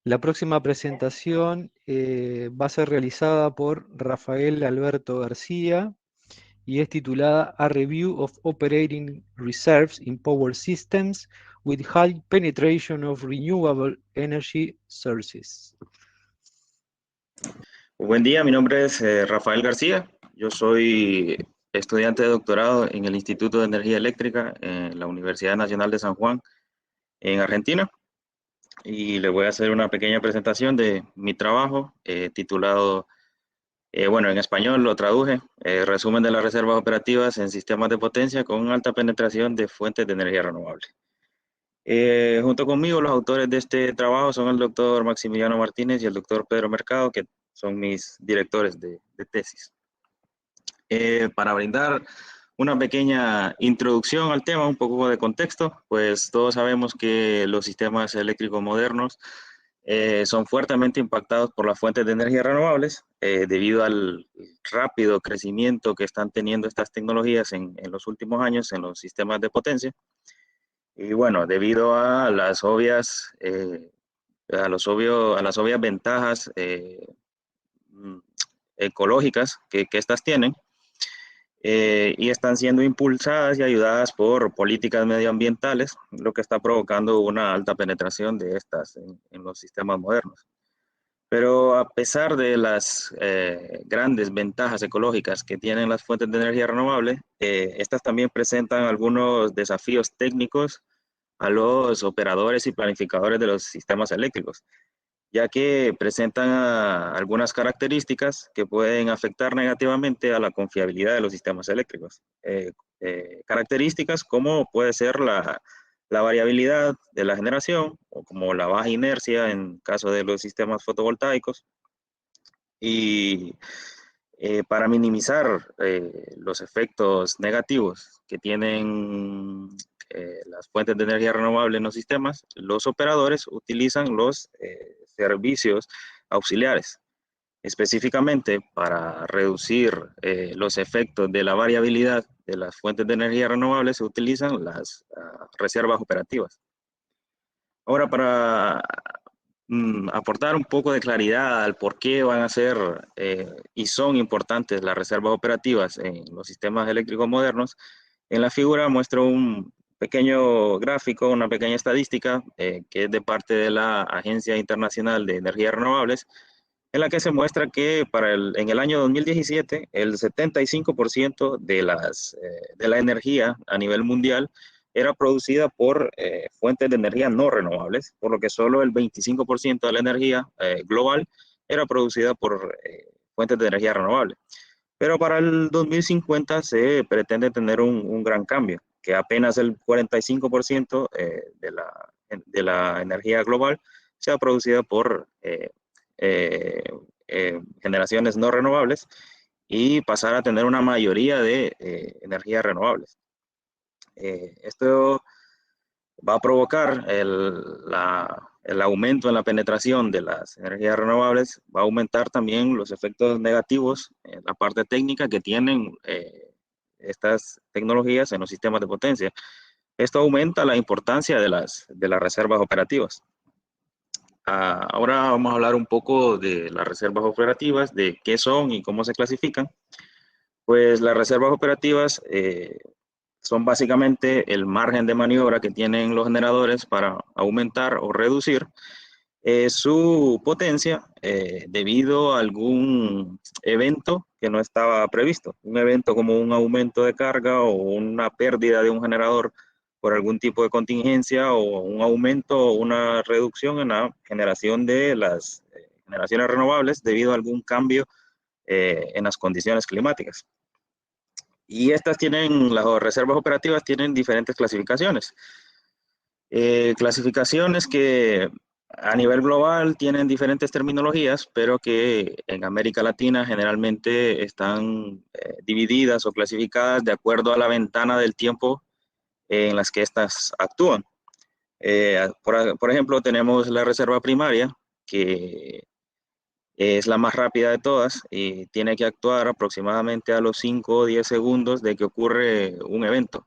La próxima presentación va a ser realizada por Rafael Alberto García y es titulada A Review of Operating Reserves in Power Systems with High Penetration of Renewable Energy Sources. Buen día, mi nombre es Rafael García. Yo soy estudiante de doctorado en el Instituto de Energía Eléctrica en la Universidad Nacional de San Juan, en Argentina. Y le voy a hacer una pequeña presentación de mi trabajo titulado, bueno, en español lo traduje, resumen de las reservas operativas en sistemas de potencia con alta penetración de fuentes de energía renovable. Junto conmigo, los autores de este trabajo son el doctor Maximiliano Martínez y el doctor Pedro Mercado, que son mis directores de tesis. Para brindar una pequeña introducción al tema, un poco de contexto, pues todos sabemos que los sistemas eléctricos modernos son fuertemente impactados por las fuentes de energía renovables debido al rápido crecimiento que están teniendo estas tecnologías en los últimos años en los sistemas de potencia. Y bueno, debido a las obvias, a las obvias ventajas ecológicas que estas tienen, y están siendo impulsadas y ayudadas por políticas medioambientales, lo que está provocando una alta penetración de estas en los sistemas modernos. Pero a pesar de las grandes ventajas ecológicas que tienen las fuentes de energía renovable, estas también presentan algunos desafíos técnicos a los operadores y planificadores de los sistemas eléctricos, ya que presentan algunas características que pueden afectar negativamente a la confiabilidad de los sistemas eléctricos. Características como puede ser la variabilidad de la generación, o como la baja inercia en caso de los sistemas fotovoltaicos. Y para minimizar los efectos negativos que tienen las fuentes de energía renovable en los sistemas, los operadores utilizan los servicios auxiliares. Específicamente para reducir los efectos de la variabilidad de las fuentes de energía renovables se utilizan las reservas operativas. Ahora, para aportar un poco de claridad al por qué van a ser y son importantes las reservas operativas en los sistemas eléctricos modernos, en la figura muestro un pequeño gráfico, una pequeña estadística que es de parte de la Agencia Internacional de Energías Renovables, en la que se muestra que en el año 2017 el 75% de la energía a nivel mundial era producida por fuentes de energía no renovables, por lo que solo el 25% de la energía global era producida por fuentes de energía renovable. Pero para el 2050 se pretende tener un gran cambio, que apenas el 45% de la energía global sea producida por generaciones no renovables y pasar a tener una mayoría de energías renovables. Esto va a provocar el aumento en la penetración de las energías renovables, va a aumentar también los efectos negativos en la parte técnica que tienen estas tecnologías en los sistemas de potencia. Esto aumenta la importancia de las reservas operativas. Ahora vamos a hablar un poco de las reservas operativas, de qué son y cómo se clasifican. Pues las reservas operativas son básicamente el margen de maniobra que tienen los generadores para aumentar o reducir su potencia debido a algún evento que no estaba previsto. Un evento como un aumento de carga o una pérdida de un generador por algún tipo de contingencia, o un aumento o una reducción en la generación de las generaciones renovables debido a algún cambio en las condiciones climáticas. Y las reservas operativas tienen diferentes clasificaciones. Clasificaciones que a nivel global tienen diferentes terminologías, pero que en América Latina generalmente están divididas o clasificadas de acuerdo a la ventana del tiempo en las que estas actúan. Por ejemplo, tenemos la reserva primaria, que es la más rápida de todas y tiene que actuar aproximadamente a los 5 o 10 segundos de que ocurre un evento.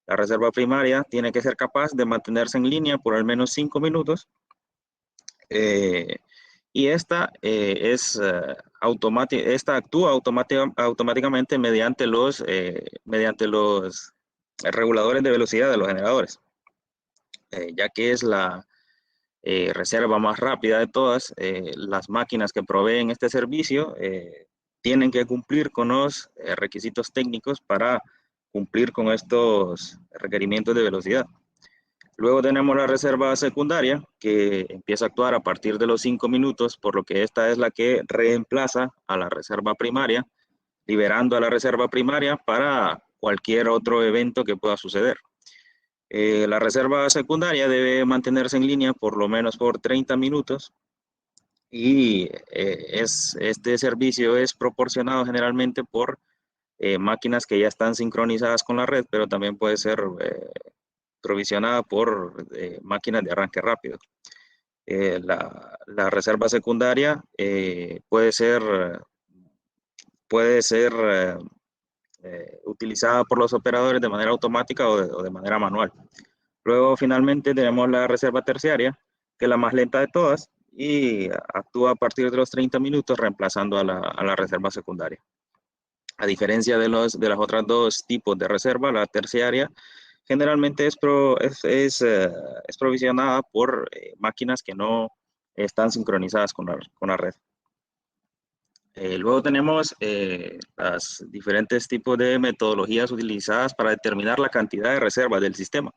La reserva primaria tiene que ser capaz de mantenerse en línea por al menos 5 minutos Y esta, esta actúa automáticamente mediante los reguladores de velocidad de los generadores, ya que es la reserva más rápida de todas. Las máquinas que proveen este servicio tienen que cumplir con los requisitos técnicos para cumplir con estos requerimientos de velocidad. Luego tenemos la reserva secundaria, que empieza a actuar a partir de los 5 minutos, por lo que esta es la que reemplaza a la reserva primaria, liberando a la reserva primaria para cualquier otro evento que pueda suceder. La reserva secundaria debe mantenerse en línea por lo menos por 30 minutos y este servicio es proporcionado generalmente por máquinas que ya están sincronizadas con la red, pero también puede ser provisionada por máquinas de arranque rápido. La reserva secundaria puede ser utilizada por los operadores de manera automática o de manera manual. Luego, finalmente, tenemos la reserva terciaria, que es la más lenta de todas y actúa a partir de los 30 minutos, reemplazando a la reserva secundaria. A diferencia de las otras dos tipos de reserva, la terciaria generalmente es provisionada por máquinas que no están sincronizadas con la red. Luego tenemos los diferentes tipos de metodologías utilizadas para determinar la cantidad de reservas del sistema,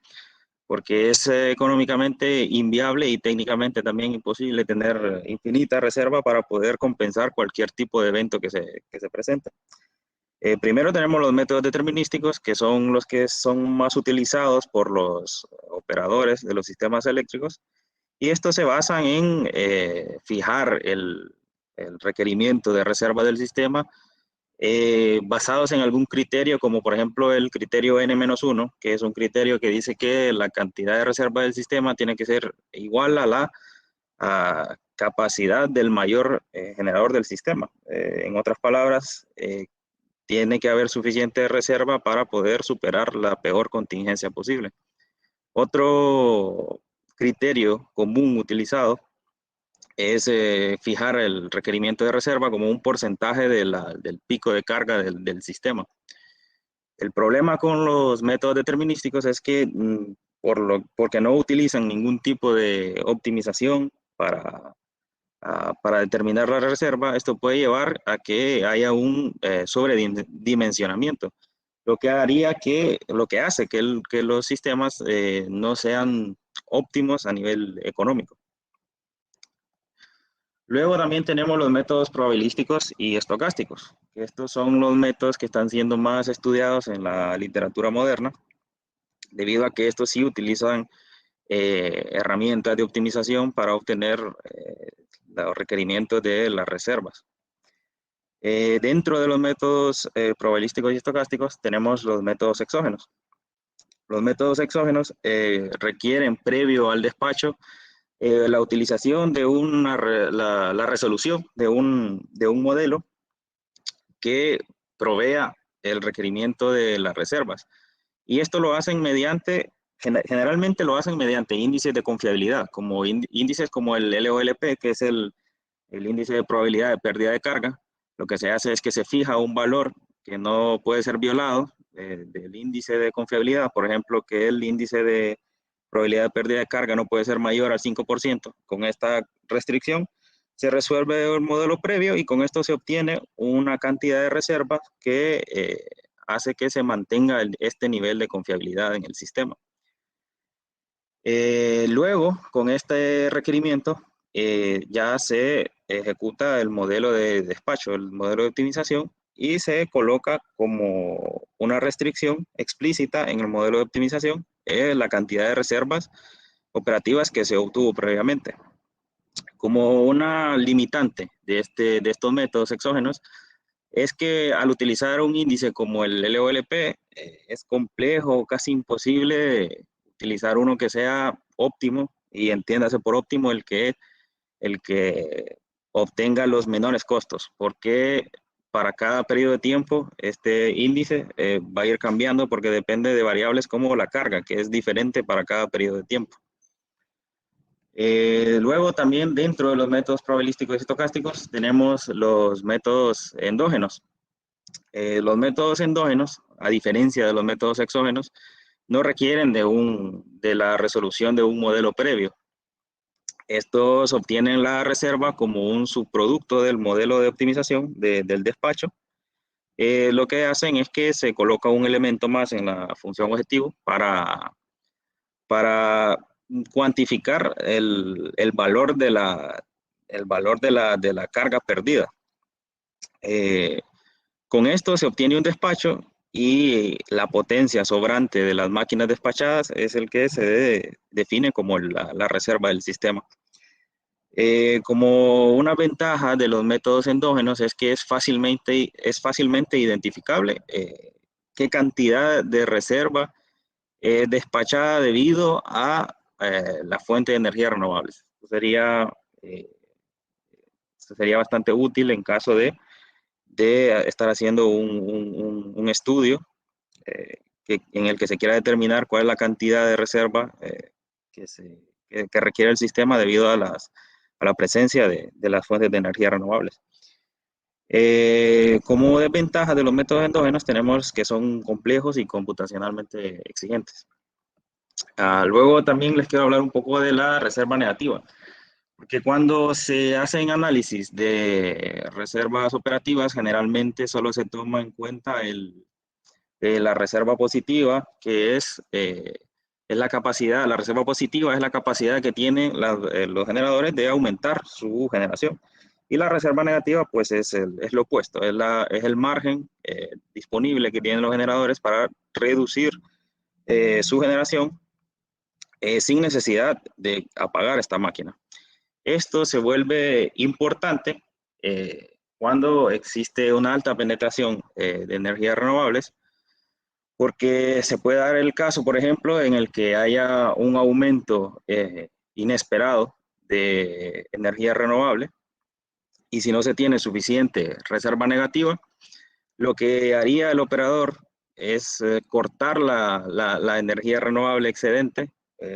porque es económicamente inviable y técnicamente también imposible tener infinita reserva para poder compensar cualquier tipo de evento que se presente. Primero tenemos los métodos determinísticos, que son los que son más utilizados por los operadores de los sistemas eléctricos, y estos se basan en fijar el requerimiento de reserva del sistema basados en algún criterio, como por ejemplo el criterio N-1, que es un criterio que dice que la cantidad de reserva del sistema tiene que ser igual a la capacidad del mayor generador del sistema. En otras palabras, tiene que haber suficiente reserva para poder superar la peor contingencia posible. Otro criterio común utilizado es fijar el requerimiento de reserva como un porcentaje del pico de carga del sistema. El problema con los métodos determinísticos es que porque no utilizan ningún tipo de optimización para determinar la reserva, esto puede llevar a que haya un sobredimensionamiento, lo que hace que los sistemas no sean óptimos a nivel económico. Luego también tenemos los métodos probabilísticos y estocásticos. Estos son los métodos que están siendo más estudiados en la literatura moderna, debido a que estos sí utilizan herramientas de optimización para obtener los requerimientos de las reservas. Dentro de los métodos probabilísticos y estocásticos tenemos los métodos exógenos. Los métodos exógenos requieren, previo al despacho, la utilización de la resolución de un modelo que provea el requerimiento de las reservas. Y esto lo hacen generalmente lo hacen mediante índices de confiabilidad, como índices como el LOLP, que es el índice de probabilidad de pérdida de carga. Lo que se hace es que se fija un valor que no puede ser violado del índice de confiabilidad, por ejemplo, que el índice de probabilidad de pérdida de carga no puede ser mayor al 5%. Con esta restricción se resuelve el modelo previo y con esto se obtiene una cantidad de reservas que hace que se mantenga este nivel de confiabilidad en el sistema. Luego, con este requerimiento, ya se ejecuta el modelo de despacho, el modelo de optimización, y se coloca como una restricción explícita en el modelo de optimización la cantidad de reservas operativas que se obtuvo previamente. Como una limitante de estos métodos exógenos, es que al utilizar un índice como el LOLP, es complejo, casi imposible utilizar uno que sea óptimo, y entiéndase por óptimo el que obtenga los menores costos, porque para cada periodo de tiempo este índice va a ir cambiando porque depende de variables como la carga, que es diferente para cada periodo de tiempo. Luego también dentro de los métodos probabilísticos y estocásticos tenemos los métodos endógenos. Los métodos endógenos, a diferencia de los métodos exógenos, no requieren de la resolución de un modelo previo. Estos obtienen la reserva como un subproducto del modelo de optimización del despacho. Lo que hacen es que se coloca un elemento más en la función objetivo para cuantificar el valor de la carga perdida. Con esto se obtiene un despacho y la potencia sobrante de las máquinas despachadas es el que se define como la reserva del sistema. Como una ventaja de los métodos endógenos es que es fácilmente identificable qué cantidad de reserva es despachada debido a la fuente de energía renovables. Sería bastante útil en caso de estar haciendo un estudio en el que se quiera determinar cuál es la cantidad de reserva que requiere el sistema debido a la presencia de las fuentes de energía renovables. Como desventaja de los métodos endógenos tenemos que son complejos y computacionalmente exigentes. Luego también les quiero hablar un poco de la reserva negativa, porque cuando se hacen análisis de reservas operativas, generalmente solo se toma en cuenta la reserva positiva, que es la capacidad, la reserva positiva es la capacidad que tienen los generadores de aumentar su generación. Y la reserva negativa, pues es lo opuesto, es el margen disponible que tienen los generadores para reducir su generación sin necesidad de apagar esta máquina. Esto se vuelve importante cuando existe una alta penetración de energías renovables, porque se puede dar el caso, por ejemplo, en el que haya un aumento inesperado de energía renovable y si no se tiene suficiente reserva negativa, lo que haría el operador es cortar la energía renovable excedente,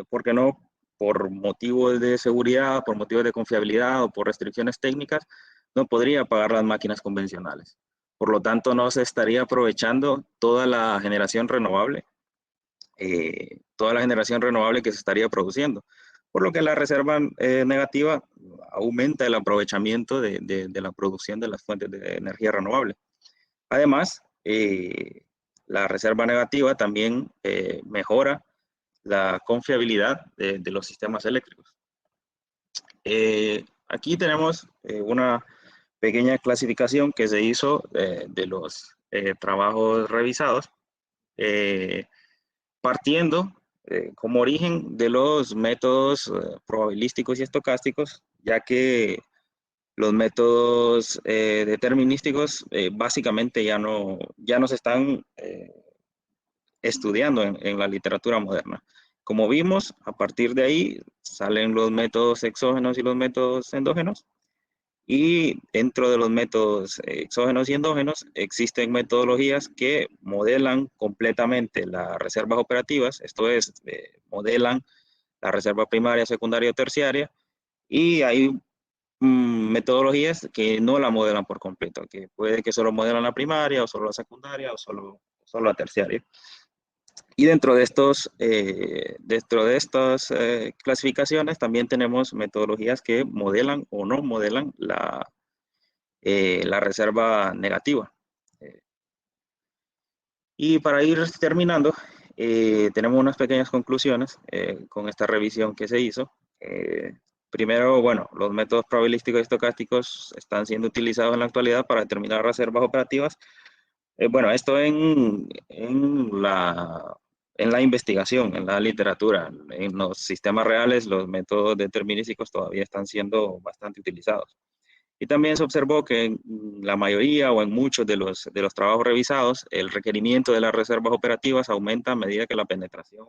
porque no por motivos de seguridad, por motivos de confiabilidad o por restricciones técnicas, no podría apagar las máquinas convencionales. Por lo tanto, no se estaría aprovechando toda la generación renovable que se estaría produciendo. Por lo que la reserva negativa aumenta el aprovechamiento de la producción de las fuentes de energía renovable. Además, la reserva negativa también mejora la confiabilidad de los sistemas eléctricos. Aquí tenemos una pequeña clasificación que se hizo de los trabajos revisados, partiendo como origen de los métodos probabilísticos y estocásticos, ya que los métodos determinísticos básicamente ya no se están estudiando en la literatura moderna. Como vimos, a partir de ahí salen los métodos exógenos y los métodos endógenos. Y dentro de los métodos exógenos y endógenos existen metodologías que modelan completamente las reservas operativas, esto es, modelan la reserva primaria, secundaria o terciaria, y hay metodologías que no la modelan por completo, que puede que solo modelan la primaria o solo la secundaria o solo la terciaria. Y dentro de estas clasificaciones también tenemos metodologías que modelan o no modelan la reserva negativa. Y para ir terminando, tenemos unas pequeñas conclusiones con esta revisión que se hizo. Primero, bueno, los métodos probabilísticos y estocásticos están siendo utilizados en la actualidad para determinar reservas operativas. Bueno, esto en la investigación, en la literatura. En los sistemas reales, los métodos determinísticos todavía están siendo bastante utilizados. Y también se observó que en la mayoría o en muchos de los trabajos revisados, el requerimiento de las reservas operativas aumenta a medida que la penetración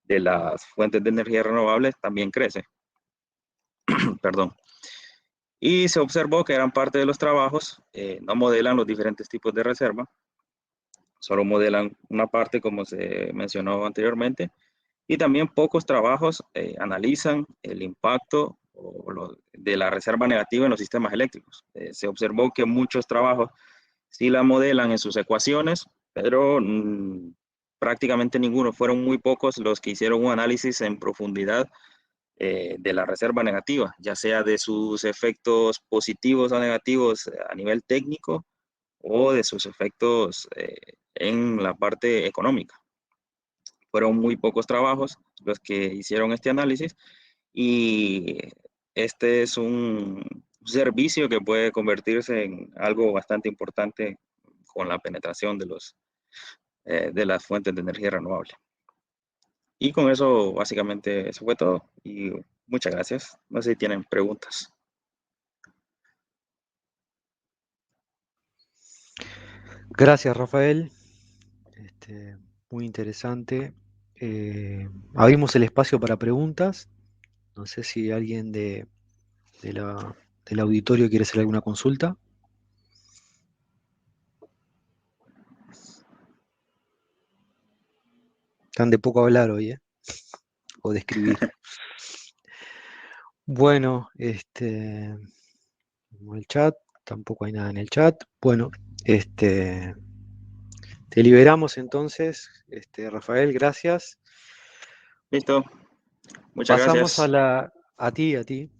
de las fuentes de energía renovables también crece. Perdón. Y se observó que gran parte de los trabajos no modelan los diferentes tipos de reserva, solo modelan una parte, como se mencionó anteriormente, Y también pocos trabajos analizan el impacto de la reserva negativa en los sistemas eléctricos. Se observó que muchos trabajos sí la modelan en sus ecuaciones, pero prácticamente ninguno. Fueron muy pocos los que hicieron un análisis en profundidad de la reserva negativa, ya sea de sus efectos positivos o negativos a nivel técnico o de sus efectos en la parte económica. Fueron muy pocos trabajos los que hicieron este análisis y este es un servicio que puede convertirse en algo bastante importante con la penetración de las fuentes de energía renovable. Y con eso, básicamente, eso fue todo. Y muchas gracias. No sé si tienen preguntas. Gracias, Rafael. Muy interesante. Abrimos el espacio para preguntas. No sé si alguien de del auditorio quiere hacer alguna consulta. Están de poco hablar hoy, ¿eh? O de escribir. Bueno, el chat, tampoco hay nada en el chat. Bueno, te liberamos entonces, Rafael, gracias. Listo. Muchas Pasamos gracias. a ti, a ti.